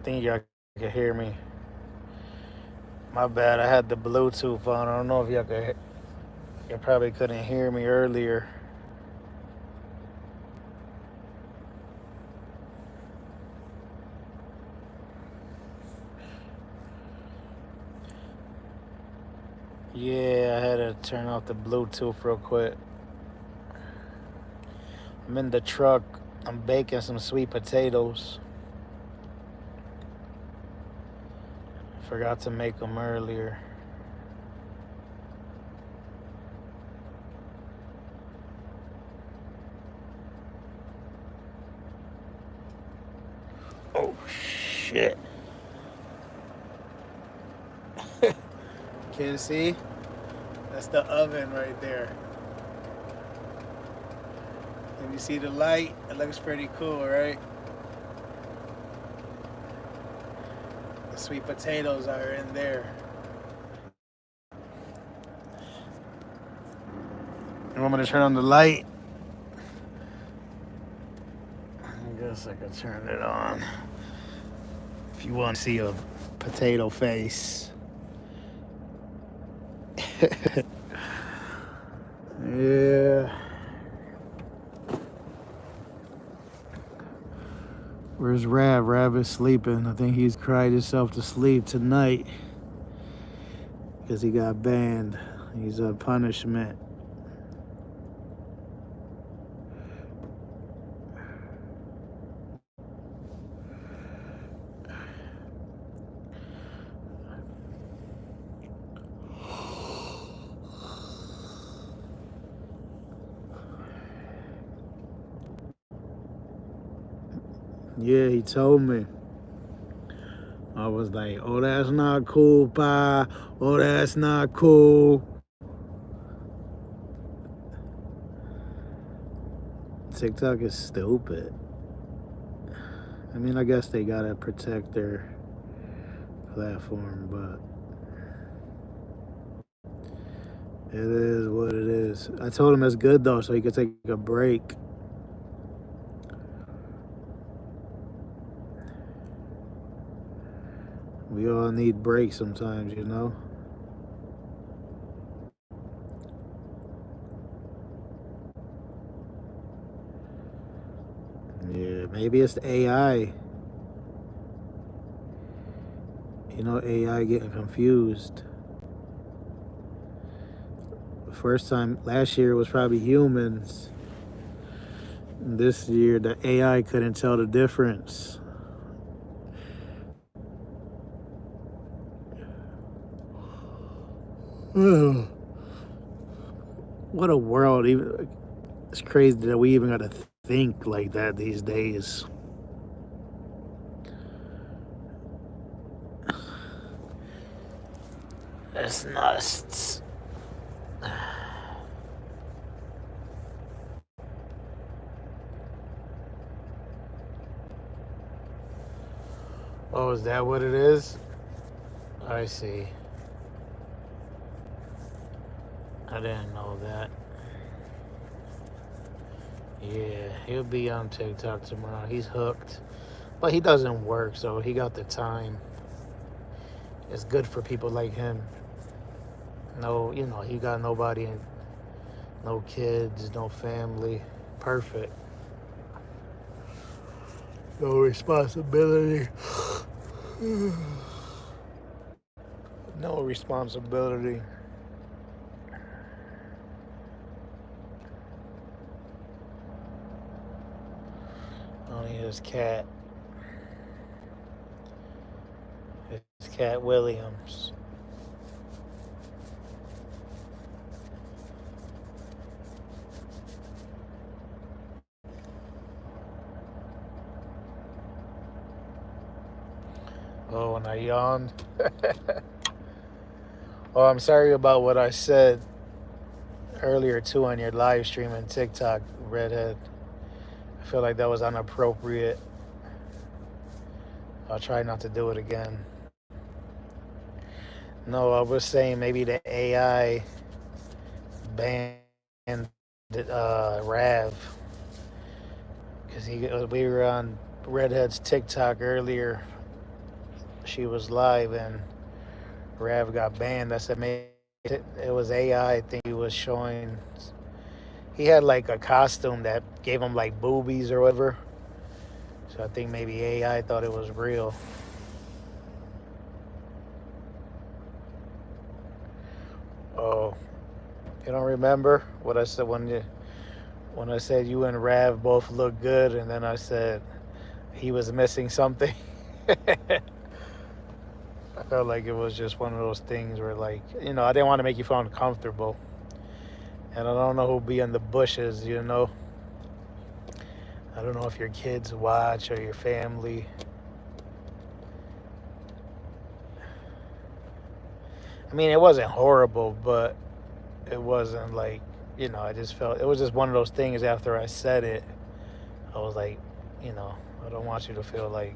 think y'all can hear me. My bad. I had the Bluetooth on. I don't know if y'all could. You probably couldn't hear me earlier. Yeah, I had to turn off the Bluetooth real quick. I'm in the truck. I'm baking some sweet potatoes. Forgot to make them earlier. Oh, shit. Can you see? That's the oven right there. Can you see the light? It looks pretty cool, right? The sweet potatoes are in there. You want me to turn on the light? I guess I could turn it on. If you want to see a potato face. Yeah. Where's Rav? Rav is sleeping. I think he's cried himself to sleep tonight because he got banned. He's on punishment. Yeah, he told me. I was like, oh, that's not cool, Pa. Oh, that's not cool. TikTok is stupid. I mean, I guess they gotta protect their platform, but it is what it is. I told him that's good though, so he could take a break. We all need breaks sometimes, you know? Yeah, maybe it's the AI. You know, AI getting confused. The first time, last year, it was probably humans. This year, the AI couldn't tell the difference. What a world. Even it's crazy that we even got to think like that these days. That's nuts. Oh, is that what it is? I see. I didn't know that. Yeah, he'll be on TikTok tomorrow. He's hooked. But he doesn't work, so he got the time. It's good for people like him. No, he got nobody, no kids, no family. Perfect. No responsibility. No responsibility. Only his cat. His cat Williams. Oh, and I yawned. Oh, I'm sorry about what I said earlier too on your live stream and TikTok, Redhead. I feel like that was inappropriate. I'll try not to do it again. No, I was saying maybe the AI banned Rav because we were on Redhead's TikTok earlier, she was live and Rav got banned. I said maybe it was AI. I think he was showing. He had like a costume that gave him like boobies or whatever. So I think maybe AI thought it was real. Oh, you don't remember what I said when I said you and Rav both look good, and then I said he was missing something. I felt like it was just one of those things where, like, I didn't want to make you feel uncomfortable. And I don't know who'll be in the bushes, I don't know if your kids watch or your family. I mean, it wasn't horrible, but it wasn't like, I just felt it was just one of those things after I said it. I was like, I don't want you to feel like.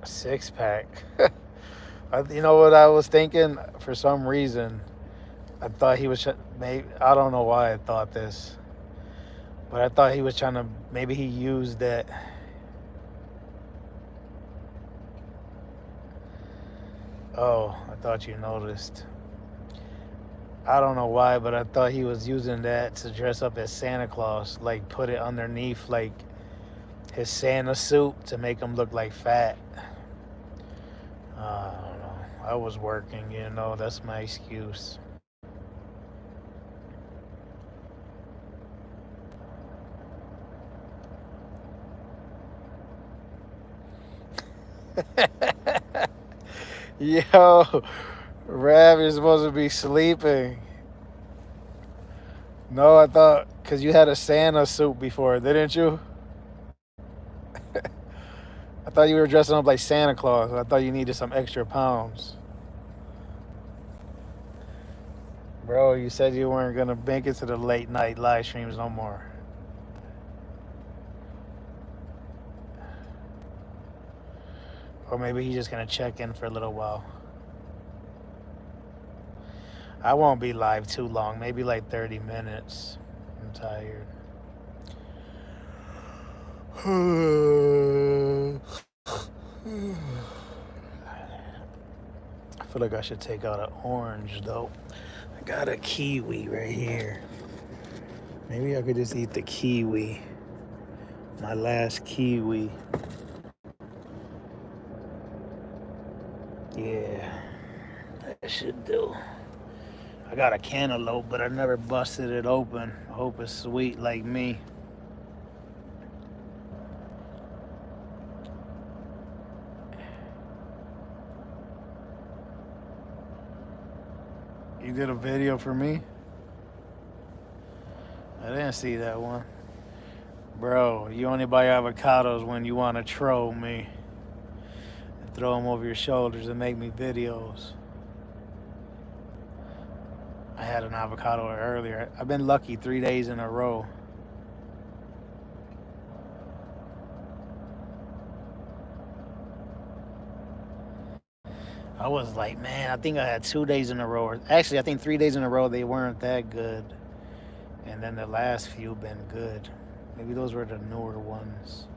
A six pack. You know what I was thinking? For some reason, I thought he was maybe. I don't know why I thought this, but I thought he was trying to. Maybe he used that. Oh, I thought you noticed. I don't know why, but I thought he was using that to dress up as Santa Claus, like put it underneath like his Santa suit to make him look like fat. I don't know. I was working, that's my excuse. Yo, Rav, you're supposed to be sleeping. No, I thought, because you had a Santa suit before, didn't you? I thought you were dressing up like Santa Claus. I thought you needed some extra pounds. Bro, you said you weren't going to make it to the late night live streams no more. Or maybe he's just going to check in for a little while. I won't be live too long. Maybe like 30 minutes. I'm tired. I feel like I should take out an orange, though. I got a kiwi right here. Maybe I could just eat the kiwi. My last kiwi. Yeah, that should do. I got a cantaloupe, but I never busted it open. I hope it's sweet like me. You did a video for me? I didn't see that one. Bro, you only buy avocados when you want to troll me. And throw them over your shoulders and make me videos. I had an avocado earlier. I've been lucky 3 days in a row. I was like, man, I think I had 2 days in a row. Actually, I think 3 days in a row they weren't that good. And then the last few been good. Maybe those were the newer ones.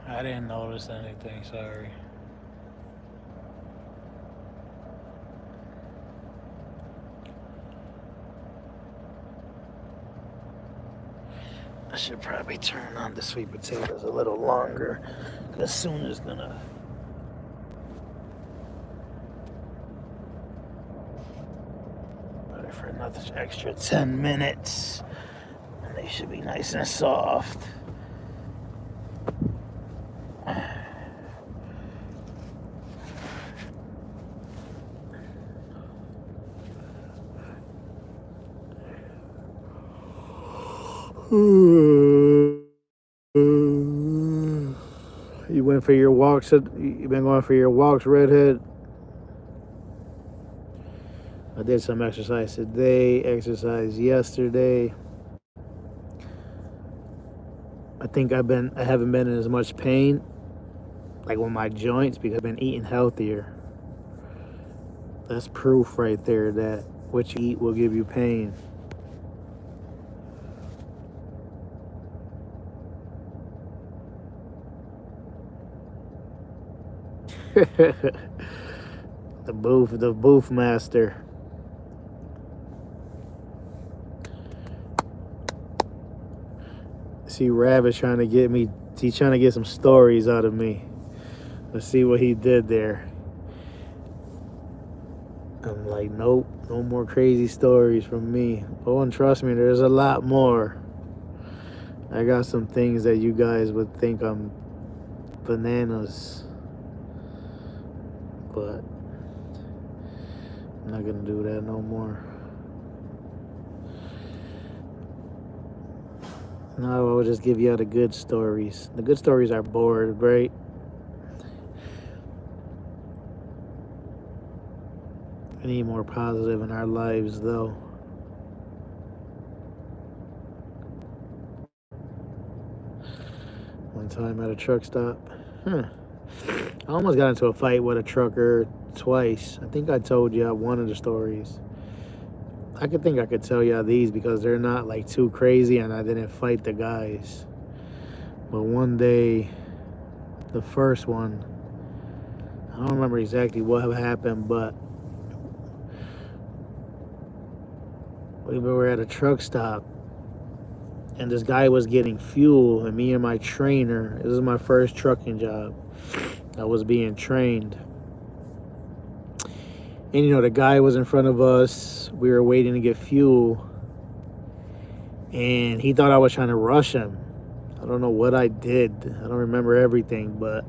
I didn't notice anything, sorry. I should probably turn on the sweet potatoes a little longer, because soon it's gonna. Put it for another extra 10 minutes, and they should be nice and soft. You went for your walks. You've been going for your walks, redhead. I did some exercise today, exercise yesterday. I think I haven't been in as much pain, like with my joints, because I've been eating healthier. That's proof right there that what you eat will give you pain. The booth master. See, Rav is trying to get me. He's trying to get some stories out of me. Let's see what he did there. I'm like, nope, no more crazy stories from me. Oh, and trust me, there's a lot more. I got some things that you guys would think I'm bananas, but I'm not gonna do that no more. No, I will just give you all the good stories. The good stories are bored, right? We need more positive in our lives, though. One time at a truck stop. I almost got into a fight with a trucker twice. I think I told you one of the stories. I could tell you these because they're not like too crazy and I didn't fight the guys. But one day, the first one, I don't remember exactly what happened, but we were at a truck stop and this guy was getting fuel, and me and my trainer, this is my first trucking job, I was being trained. And you know, the guy was in front of us, we were waiting to get fuel, and he thought I was trying to rush him. I don't know what I did, I don't remember everything, but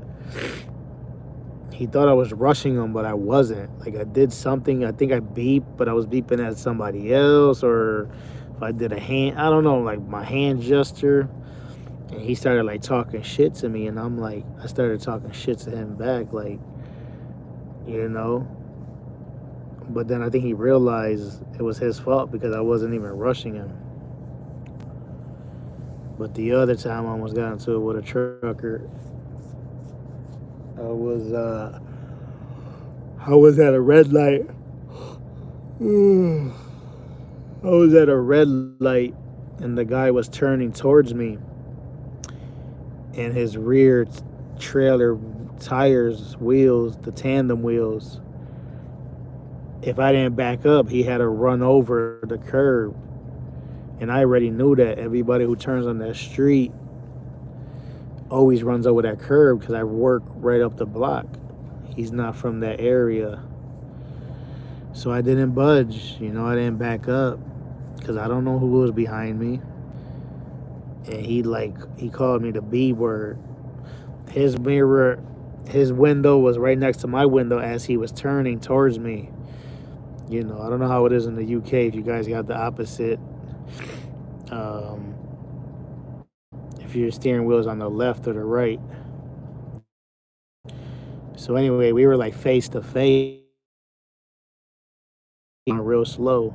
he thought I was rushing him, but I wasn't. Like, I did something, I think I beeped, but I was beeping at somebody else, or if I did a hand, I don't know, like my hand gesture, and he started like talking shit to me, and I'm like, I started talking shit to him back, like, you know. But then I think he realized it was his fault because I wasn't even rushing him. But the other time I almost got into it with a trucker. I was at a red light. I was at a red light and the guy was turning towards me, and his rear trailer tires, wheels, the tandem wheels, if I didn't back up, he had to run over the curb. And I already knew that everybody who turns on that street always runs over that curb because I work right up the block. He's not from that area. So I didn't budge, you know, I didn't back up because I don't know who was behind me. And he called me the B word. His window was right next to my window as he was turning towards me. You know, I don't know how it is in the UK if you guys got the opposite. If your steering wheel is on the left or the right. So anyway, we were like face to face, real slow.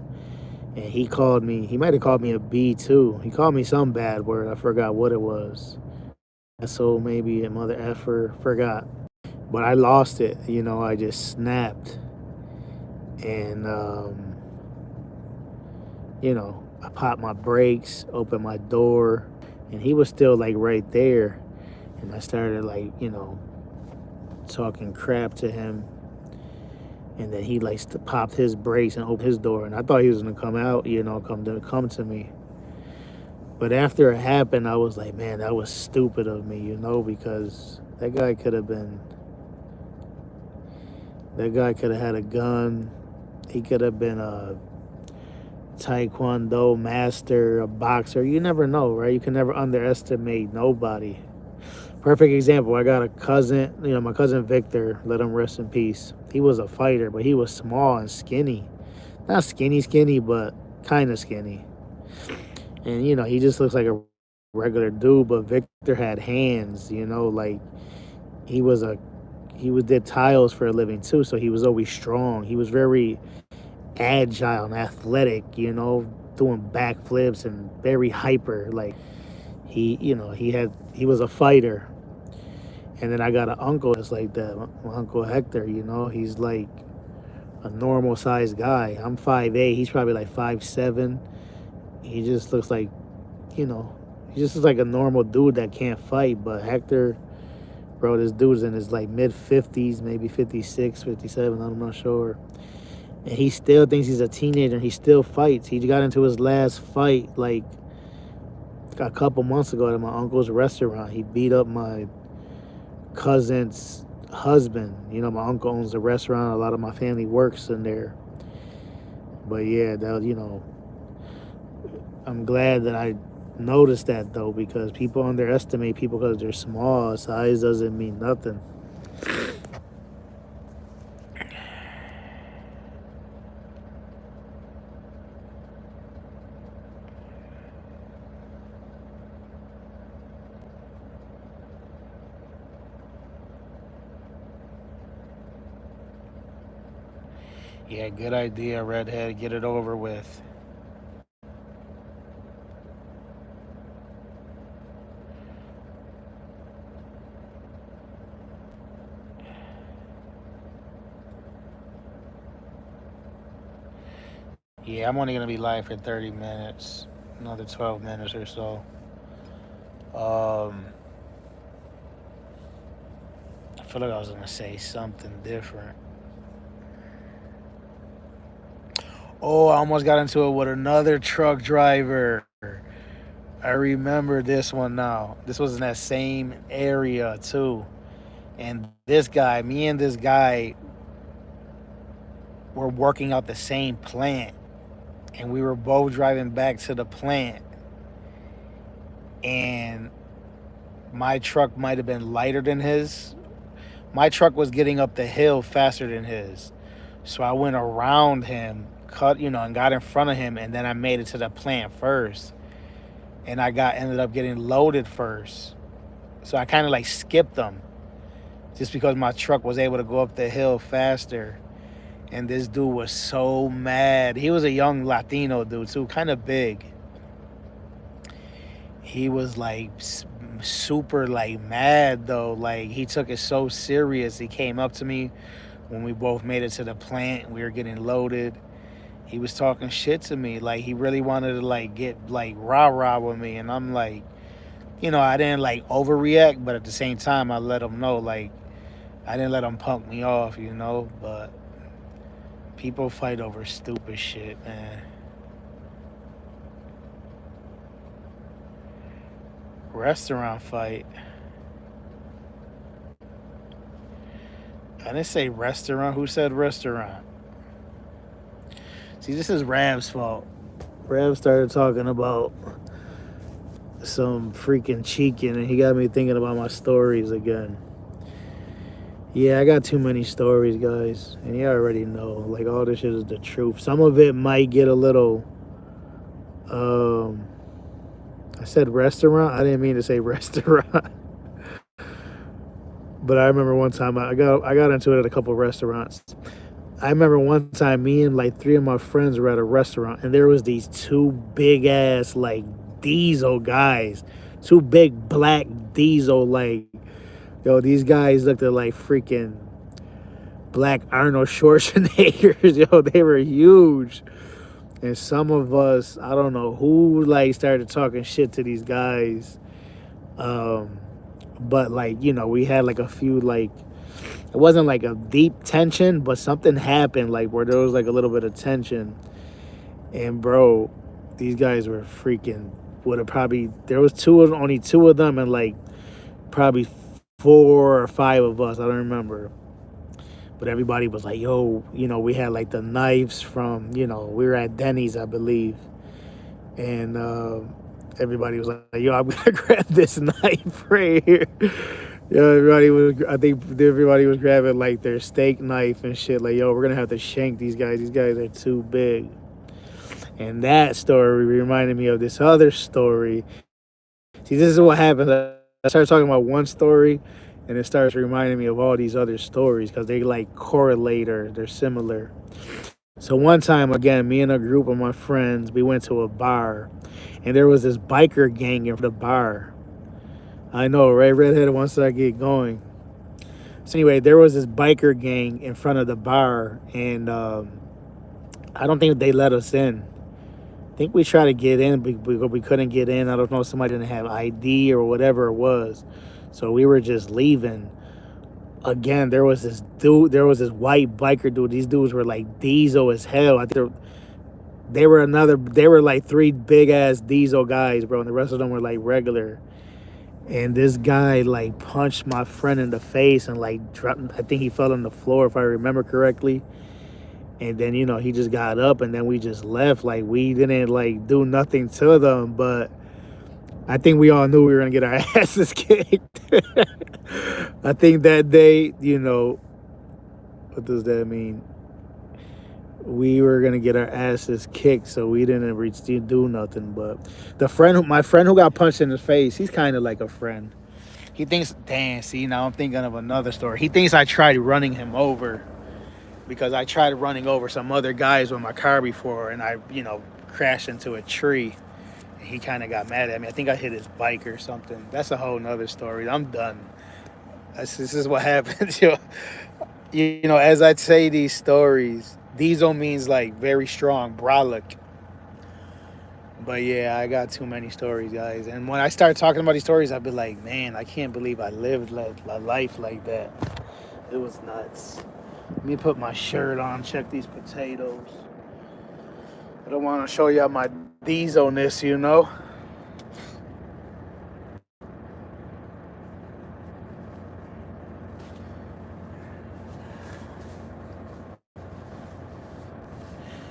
And he called me, he might have called me a B too. He called me some bad word, I forgot what it was. So maybe a mother effer, forgot. But I lost it, you know, I just snapped. And, you know, I popped my brakes, opened my door, and he was still like right there. And I started like, you know, talking crap to him. And then he like popped his brakes and opened his door. And I thought he was gonna come out, you know, come to me. But after it happened, I was like, man, that was stupid of me, you know, because that guy could have had a gun. He could have been a taekwondo master, a boxer. You never know, right? You can never underestimate nobody. Perfect example, I got a cousin, you know, my cousin Victor, let him rest in peace. He was a fighter, but he was small and skinny. Not skinny, but kind of skinny. And, you know, he just looks like a regular dude, but Victor had hands, you know, like he did tiles for a living too, so he was always strong. He was very agile and athletic, doing backflips and very hyper. Like he was a fighter. And then I got an uncle that's like that. My uncle Hector, he's like a normal sized guy. I'm 5'8", he's probably like 5'7". He just looks like, you know, he just looks like a normal dude that can't fight. But Hector, bro, this dude's in his like mid 50s, maybe 56, 57, I'm not sure. And he still thinks he's a teenager. He still fights. He got into his last fight like a couple months ago at my uncle's restaurant. He beat up my cousin's husband. My uncle owns a restaurant. A lot of my family works in there. But yeah, I'm glad that I noticed that though, because people underestimate people because they're small. Size doesn't mean nothing. Yeah, good idea, Redhead. Get it over with. Yeah, I'm only going to be live for 30 minutes. Another 12 minutes or so. I feel like I was going to say something different. Oh, I almost got into it with another truck driver. I remember this one now. This was in that same area too. And me and this guy were working out the same plant. And we were both driving back to the plant. And my truck might have been lighter than his. My truck was getting up the hill faster than his. So I went around him, and got in front of him, and then I made it to the plant first. And I ended up getting loaded first. So I kind of like skipped them just because my truck was able to go up the hill faster. And this dude was so mad. He was a young Latino dude too, kind of big. He was like super like mad though. Like he took it so serious. He came up to me when we both made it to the plant. We were getting loaded. He was talking shit to me. Like he really wanted to like get like rah-rah with me. And I'm like, I didn't like overreact, but at the same time I let him know, like, I didn't let him punk me off, but people fight over stupid shit, man. Restaurant fight. I didn't say restaurant. Who said restaurant? See, this is Rav's fault. Rav started talking about some freaking cheeking, and he got me thinking about my stories again. Yeah, I got too many stories, guys. And you already know, like, all this shit is the truth. Some of it might get a little, I said restaurant. I didn't mean to say restaurant. But I remember one time I got into it at a couple restaurants. I remember one time me and like 3 of my friends were at a restaurant, and there was these 2 big ass like diesel guys, 2 big black diesel, like, these guys looked at like freaking black Arnold Schwarzeneggers. They were huge. And some of us, I don't know who, like, started talking shit to these guys. But like, we had like a few, like, it wasn't like a deep tension, but something happened like where there was like a little bit of tension. And bro, these guys were freaking, there was only 2 of them, and like probably 4 or 5 of us, I don't remember. But everybody was like, yo, we had like the knives from, we were at Denny's, I believe. And everybody was like, yo, I'm gonna grab this knife right here. I think everybody was grabbing like their steak knife and shit. Like, yo, we're gonna have to shank these guys. These guys are too big. And that story reminded me of this other story. See, this is what happens. I started talking about one story, and it starts reminding me of all these other stories because they like correlate or they're similar. So one time, again, me and a group of my friends, we went to a bar, and there was this biker gang in the bar. I know, right? Redhead once I get going. So anyway, there was this biker gang in front of the bar, and I don't think they let us in. I think we tried to get in, but we couldn't get in. I don't know, somebody didn't have ID or whatever it was. So we were just leaving. Again, there was this dude, there was this white biker dude. These dudes were like diesel as hell. I think they were like three big ass diesel guys, bro, and the rest of them were like regular. And this guy like punched my friend in the face and like dropped, I think he fell on the floor if I remember correctly. And then, he just got up and then we just left. Like, we didn't like do nothing to them, but I think we all knew we were gonna get our asses kicked. I think that day, what does that mean? We were gonna get our asses kicked, so we didn't do nothing. But my friend who got punched in the face, he's kind of like a friend. He thinks, damn, see, now I'm thinking of another story. He thinks I tried running him over because I tried running over some other guys with my car before, and I, crashed into a tree. And he kind of got mad at me. I think I hit his bike or something. That's a whole nother story. I'm done. This is what happens. As I say these stories, diesel means like very strong, brolic. But yeah, I got too many stories, guys. And when I start talking about these stories, I'll be like, man, I can't believe I lived a life like that. It was nuts. Let me put my shirt on, check these potatoes. I don't want to show y'all my dieselness,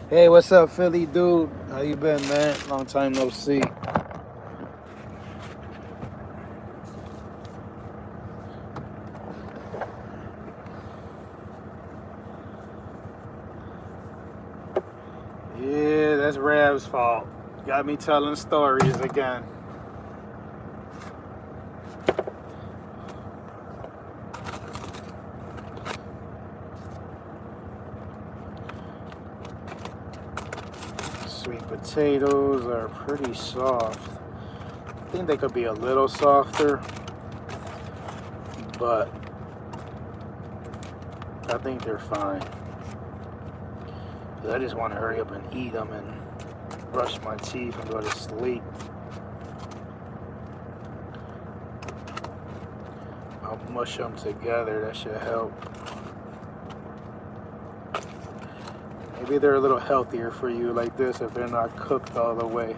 Hey, what's up, Philly dude? How you been, man? Long time no see. Yeah, that's Rav's fault. Got me telling stories again. Sweet potatoes are pretty soft. I think they could be a little softer, but I think they're fine. I just want to hurry up and eat them and brush my teeth and go to sleep. I'll mush them together. That should help. Maybe they're a little healthier for you like this if they're not cooked all the way.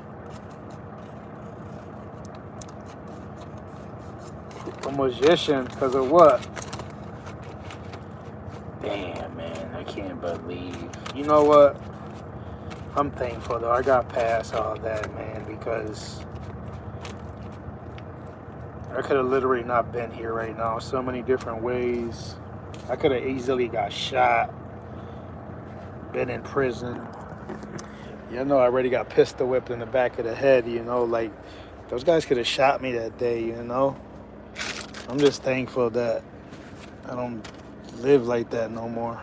A magician, because of what? Damn, man, I can't believe. You know what? I'm thankful, though. I got past all that, man, because I could have literally not been here right now. So many different ways. I could have easily got shot, been in prison. I already got pistol whipped in the back of the head, like, those guys could have shot me that day, I'm just thankful that I don't live like that no more.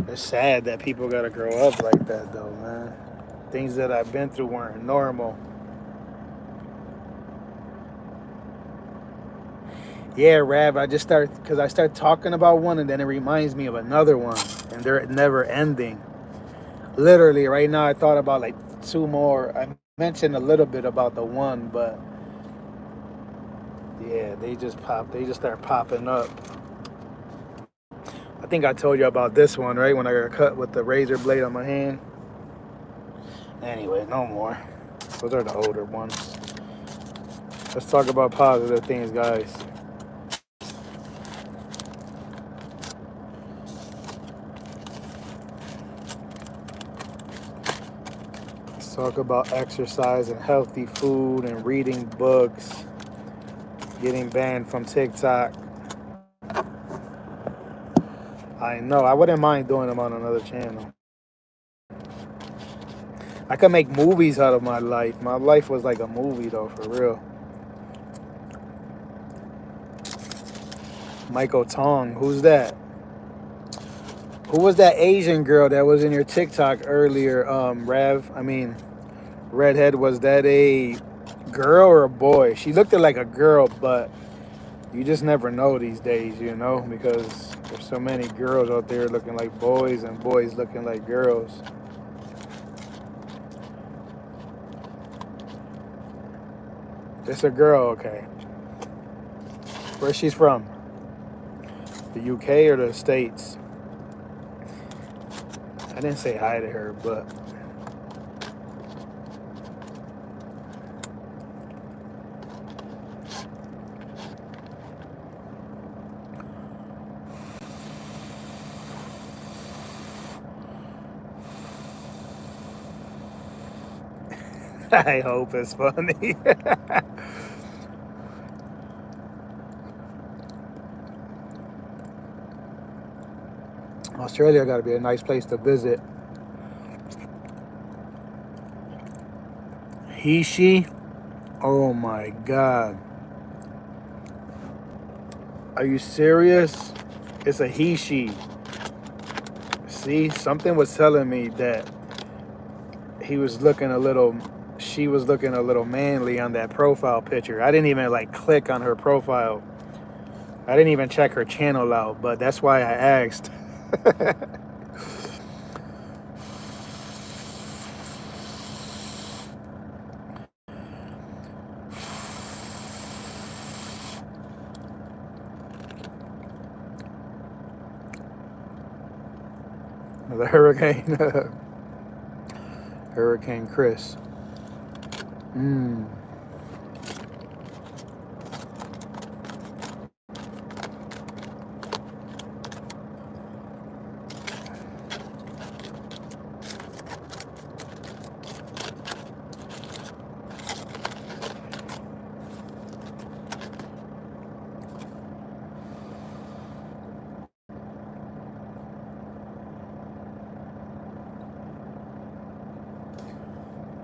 It's sad that people gotta grow up like that, though, man. Things that I've been through weren't normal. Yeah, Rav, I start talking about one and then it reminds me of another one, and they're never ending. Literally, right now I thought about like two more. I mentioned a little bit about the one, but yeah, they just start popping up. I think I told you about this one, right? When I got cut with the razor blade on my hand. Anyway, no more. Those are the older ones. Let's talk about positive things, guys. Let's talk about exercise and healthy food and reading books. Getting banned from TikTok. I know. I wouldn't mind doing them on another channel. I could make movies out of my life. My life was like a movie, though, for real. Michael Tong. Who's that? Who was that Asian girl that was in your TikTok earlier, Rev? I mean, Redhead. Was that a girl or a boy? She looked like a girl, but you just never know these days, you know, because there's so many girls out there looking like boys and boys looking like girls. It's a girl, okay. Where's she's from? The UK or the States? I didn't say hi to her, but I hope it's funny. Australia got to be a nice place to visit. He, she? Oh my God. Are you serious? It's a he, she. See, something was telling me that he was looking a little, she was looking a little manly on that profile picture. I didn't even like click on her profile. I didn't even check her channel out, but that's why I asked. The hurricane. Hurricane Chris.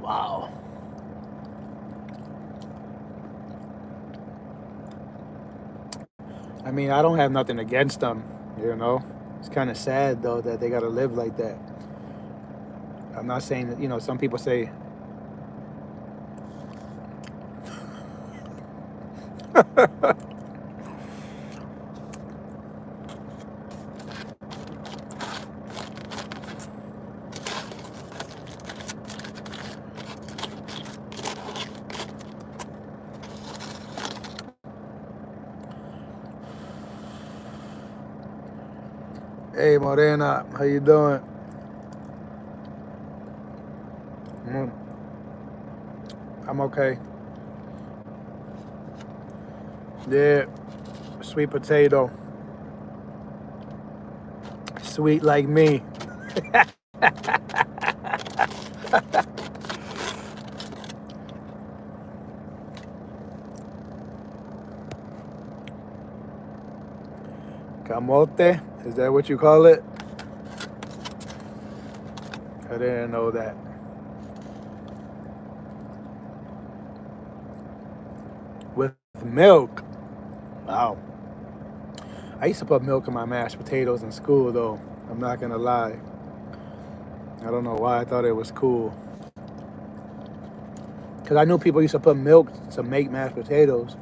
Wow. I mean, I don't have nothing against them, you know. It's kind of sad though that they gotta live like that. I'm not saying that, you know, some people say, "Hey, Morena, how you doing?" Mm, I'm okay. Yeah, sweet potato, sweet like me. Camote, is that what you call it? I didn't know that. With milk. Wow. I used to put milk in my mashed potatoes in school, though. I'm not gonna lie. I don't know why I thought it was cool. Because I knew people used to put milk to make mashed potatoes.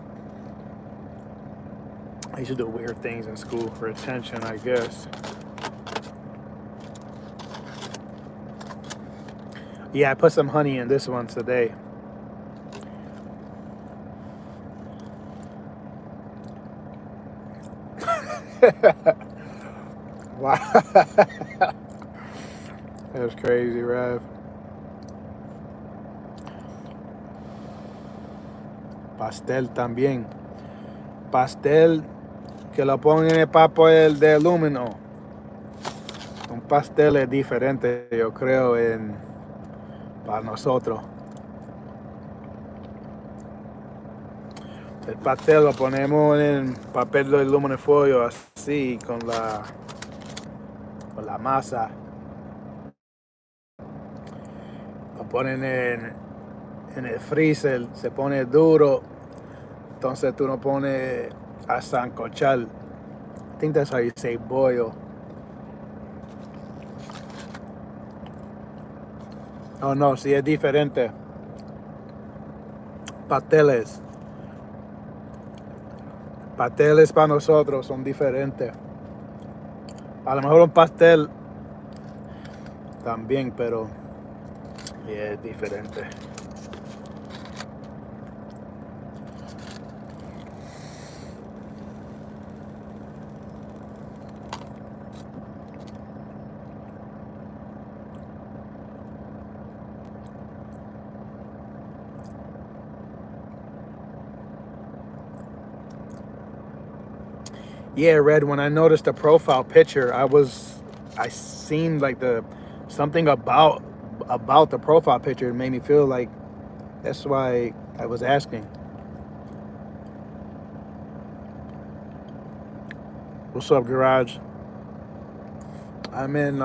I used to do weird things in school for attention, I guess. Yeah, I put some honey in this one today. Wow. That's crazy, Rev. Pastel también. Pastel que lo ponen en el papel de aluminio. Un pastel es diferente, yo creo, para nosotros. El pastel lo ponemos en papel de aluminio folio así con la masa. Lo ponen en el freezer, se pone duro. Entonces tú lo pones a sancochar think that's how you say boil. Oh no, sí es diferente. Pasteles. Pasteles para nosotros son diferentes. A lo mejor un pastel también, pero yeah, es diferente. Yeah, Red, when I noticed the profile picture, I seen like something about the profile picture. It made me feel like that's why I was asking. What's up, Garage? I'm in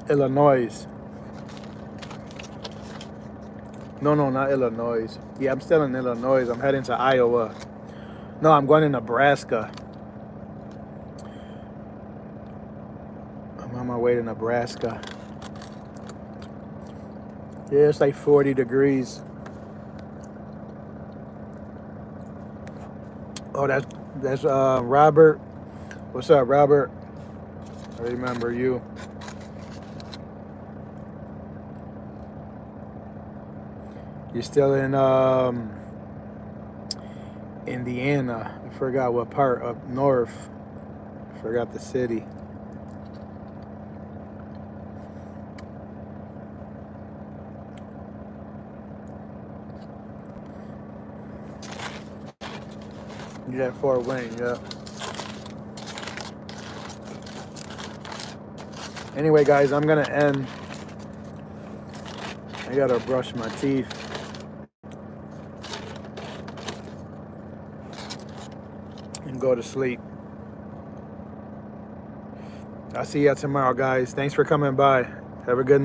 Illinois. No, not Illinois. Yeah, I'm still in Illinois. I'm heading to Iowa. No, I'm going to Nebraska. I'm on my way to Nebraska. Yeah, it's like 40 degrees. Oh, that's Robert. What's up, Robert? I remember you. You're still in Indiana. I forgot what part. Up north. I forgot the city. You're at Fort Wayne, yeah. Anyway, guys, I'm gonna end. I gotta brush my teeth. And go to sleep. I'll see you tomorrow, guys. Thanks for coming by. Have a good night.